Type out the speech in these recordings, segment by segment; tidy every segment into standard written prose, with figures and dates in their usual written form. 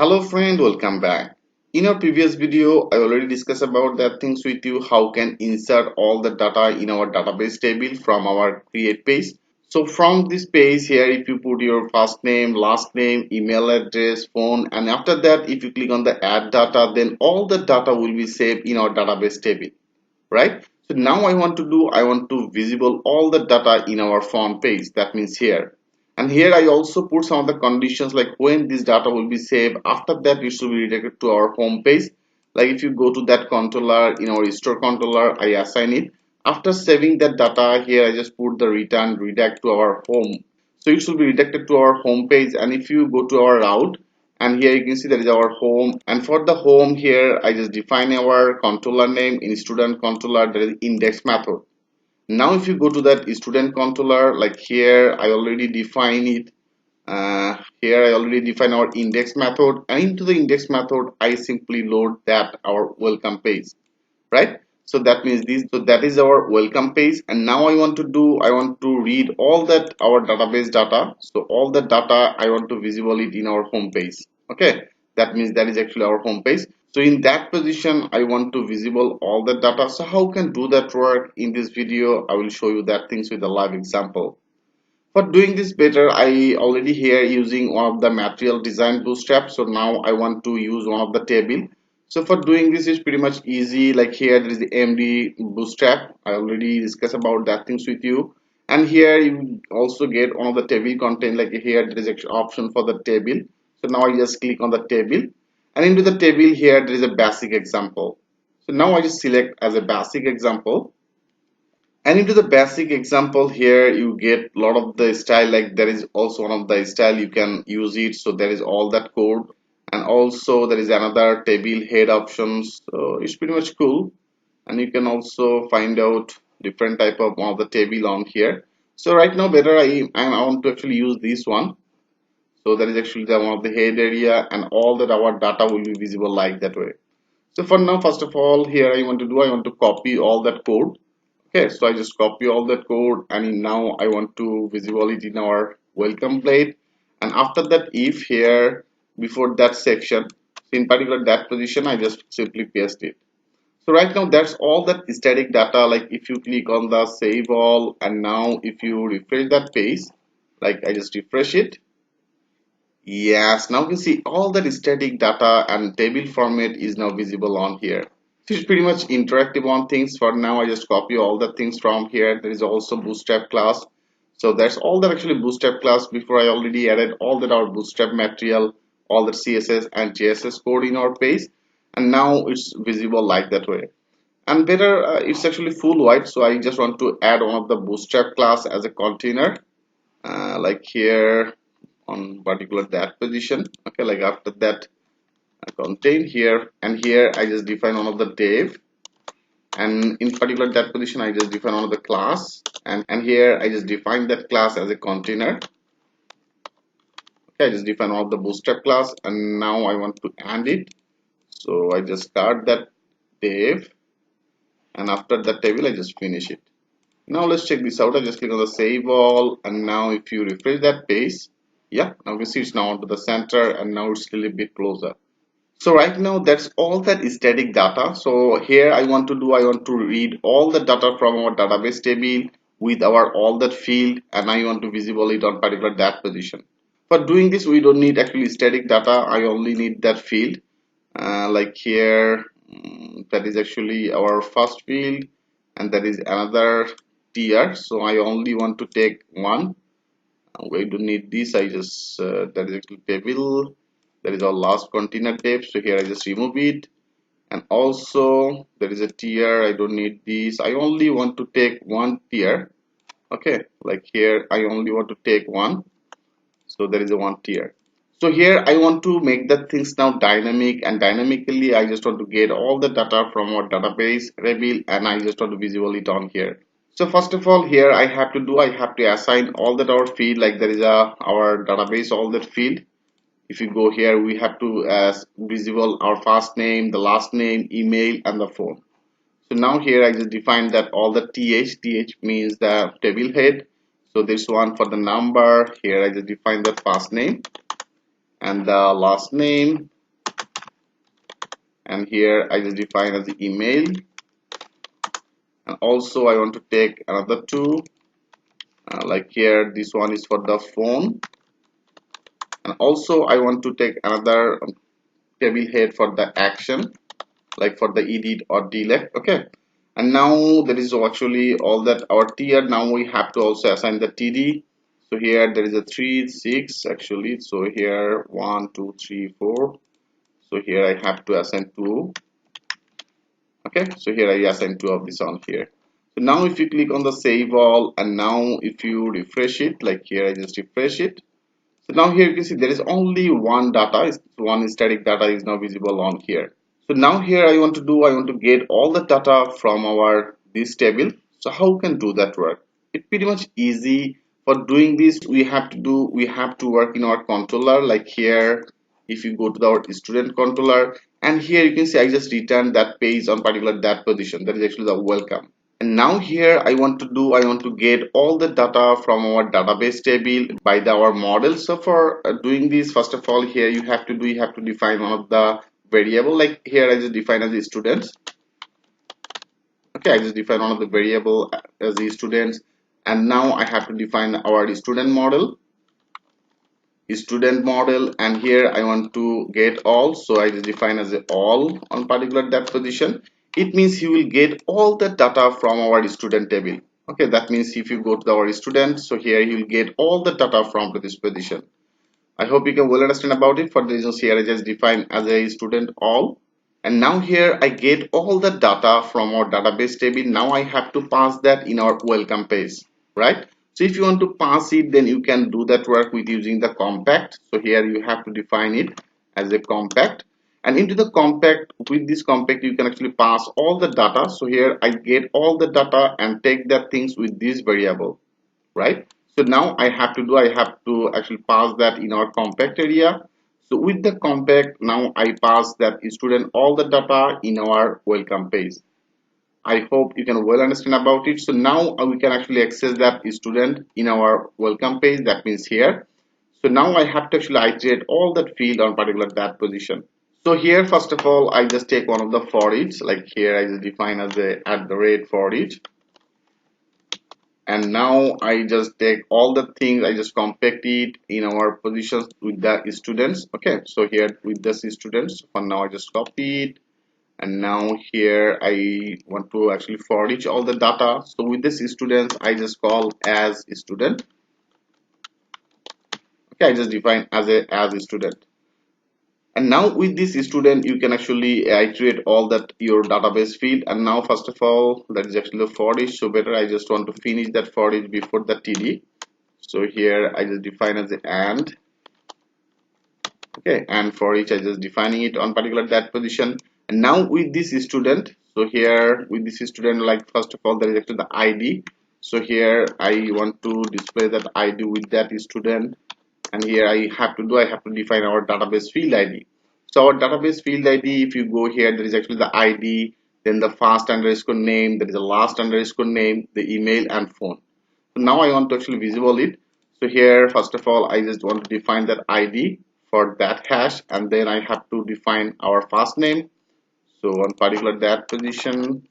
Hello friend, welcome back. In our previous video, I already discussed about that things with you, how can insert all the data in our database table from our create page. So from this page here, if you put your first name, last name, email address, phone, and after that, if you click on the add data, then all the data will be saved in our database table, right? So now I want to visible all the data in our front page. That means here. And here I also put some of the conditions like when this data will be saved. After that, it should be redirected to our home page. Like if you go to that controller in our store controller, I assign it. After saving that data here, I just put the return redirect to our home. So it should be redirected to our home page. And if you go to our route, and here you can see that is our home, and for the home here I just define our controller name in student controller, there is index method. Now if you go to that student controller, like here I already define it. Here I already define our index method, and into the index method I simply load that our welcome page, right? So that means this, so that is our welcome page. And now I want to read all that our database data. So all the data I want to visible it in our home page. Okay, that means that is actually our home page. So in that position I want to visible all the data. So how can do that work? In this video I will show you that things with a live example. For doing this better, I already here using one of the material design bootstrap. So now I want to use one of the table. So for doing this is pretty much easy. Like here there is the MD bootstrap. I already discussed about that things with you. And here you also get one of the table content. Like here there is an option for the table. So now I just click on the table, and into the table here there is a basic example. So now I just select as a basic example, and into the basic example here you get a lot of the style. Like there is also one of the style you can use it. So there is all that code, and also there is another table head options. So it's pretty much cool, and you can also find out different type of one of the table on here. So right now better I want to actually use this one. So that is actually the one of the head area, and all that our data will be visible like that way. So for now, first of all, here I want to copy all that code. Okay, so I just copy all that code, and now I want to visible it in our welcome plate. And after that, if here before that section, so in particular that position, I just simply paste it. So right now that's all that static data. Like if you click on the save all, and now if you refresh that page, like I just refresh it. Yes, now you can see all that static data and table format is now visible on here. So it's pretty much interactive on things. For now I just copy all the things from here. There is also bootstrap class. So that's all that actually bootstrap class. Before I already added all that our bootstrap material, all the CSS and JSS code in our page, and now it's visible like that way. And better, it's actually full white. So I just want to add one of the bootstrap class as a container, like here on particular that position. Okay, like after that I contain here, and here I just define one of the div, and in particular that position I just define one of the class, and here I just define that class as a container. Okay, I just define one of the bootstrap class, and now I want to end it. So I just start that div, and after that table I just finish it. Now let's check this out. I just click on the save all, and now if you refresh that page, yeah, now you see it's now onto the center, and now it's a little bit closer. So right now that's all that static data. So here I want to read all the data from our database table with our all that field, and I want to visible it on particular that position. For doing this we don't need actually static data. I only need that field. Like here, that is actually our first field, and that is another tier. So I only want to take one. We don't need this. I just that is actually table. That is our last container type. So here I just remove it, and also there is a tier. I don't need this. I only want to take one tier. Okay, like here I only want to take one. So there is a one tier. So here I want to make the things now dynamic, and dynamically I just want to get all the data from our database reveal, and I just want to visible it on here. So first of all here I have to assign all that our field. Like there is a our database all that field. If you go here we have to visible our first name, the last name, email, and the phone. So now here I just define that all the th means the table head. So this one for the number, here I just define the first name, and the last name, and here I just define as the email, and also I want to take another two, like here this one is for the phone, and also I want to take another table head for the action, like for the edit or delete. Okay, and now there is actually all that our tier. Now we have to also assign the td. So here there is a 3 6 actually, so here 1 2 3 4, so here I have to assign 2. Okay, so here I assign 2 of this on here. So now if you click on the save all, and now if you refresh it, like here I just refresh it. So now here you can see there is only one data, one static data is now visible on here. So now here I want to get all the data from our this table. So how can do that work? It's pretty much easy. For doing this, we have to work in our controller. Like here, if you go to our student controller, and here you can see I just returned that page on particular that position. That is actually the welcome. And now here I want to get all the data from our database table by our model. So for doing this, first of all, here you have to define one of the variable. Like here I just define as the students. Okay, I just define one of the variable as the students, and now I have to define our student model, and here I want to get all, so I just define as a all on particular that position. It means he will get all the data from our student table. Okay, that means if you go to our student, so here he will get all the data from this position. I hope you can well understand about it. For the reasons here I just define as a student all, and now here I get all the data from our database table. Now I have to pass that in our welcome page, right? So if you want to pass it, then you can do that work with using the compact. So here you have to define it as a compact, and into the compact, with this compact you can actually pass all the data. So here I get all the data and take that things with this variable, right? So now I have to actually pass that in our compact area. So with the compact, now I pass that student all the data in our welcome page. I hope you can well understand about it. So now we can actually access that student in our welcome page. That means here. So now I have to actually iterate all that field on particular that position. So here, first of all, I just take one of the for each. Like here, I just define as a @ for each. And now I just take all the things, I just compact it in our positions with the students. Okay, so here with the students, for now I just copy it, and now here I want to actually for each all the data. So with this students, I just call as student. Okay, I just define as a student. And now with this student, you can actually iterate all that your database field. And now first of all, that is actually the for each. So better I just want to finish that for each before the td. So here I just define as a and. Okay, and for each I just defining it on particular that position. And now with this student, so here with this student, like first of all there is actually the id. So here I want to display that id with that student, and here I have to define our database field id. So our database field id, if you go here, there is actually the id, then the first underscore name, there is a last underscore name, the email and phone. So now I want to actually visible it. So here first of all I just want to define that id for that hash, and then I have to define our first name. So on particular that position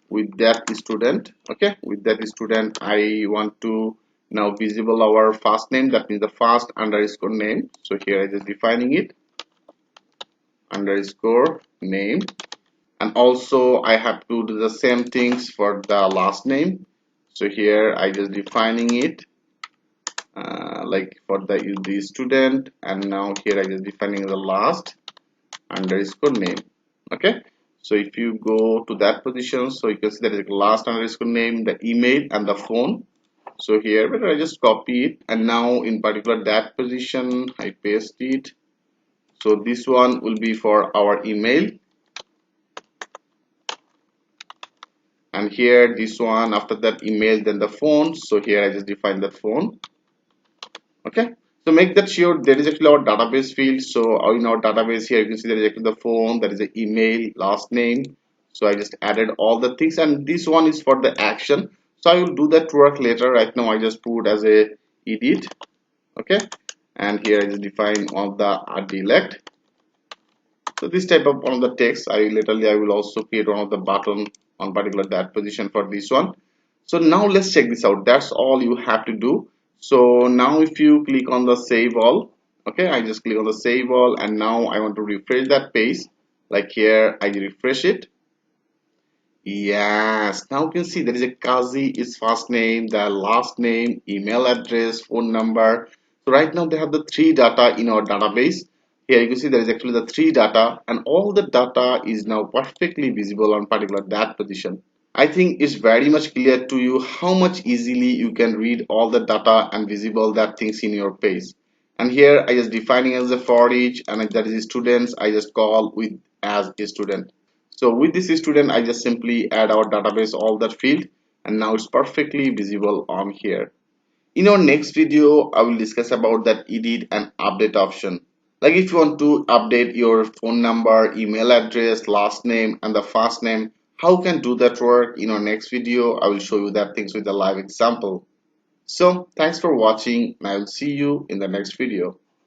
with that student. Okay, with that student I want to now visible our first name, that means the first underscore name. So here I just defining it underscore name, and also I have to do the same things for the last name. So here I just defining it like for the student, and now here I just defining the last underscore name. Okay, so if you go to that position, so you can see there is a last underscore name, the email and the phone. So here better I just copy it, and now in particular that position I paste it. So this one will be for our email, and here this one after that email, then the phone. So here I just define the phone. Okay, so make that sure there is actually our database field. So in our database here you can see there is actually the phone, there is the email, last name. So I just added all the things, and this one is for the action. So I will do that work later. Right now I just put as a edit. Okay, and here I just define one of the delect. So this type of one of the text, I will also create one of the button on particular that position for this one. So now let's check this out. That's all you have to do. So now if you click on the save all, okay, I just click on the save all, and now I want to refresh that page. Like here, I refresh it. Yes, now you can see there is a Kazi is first name, the last name, email address, phone number. So right now they have the three data in our database. Here you can see there is actually the three data, and all the data is now perfectly visible on particular that position. I think it's very much clear to you how much easily you can read all the data and visible that things in your page. And here I just defining as a for each, and if that is students, I just call with as a student. So with this student, I just simply add our database all that field, and now it's perfectly visible on here. In our next video, I will discuss about that edit and update option. Like if you want to update your phone number, email address, last name, and the first name, how can do that work? In our next video, I will show you that things with a live example. So thanks for watching, and I will see you in the next video.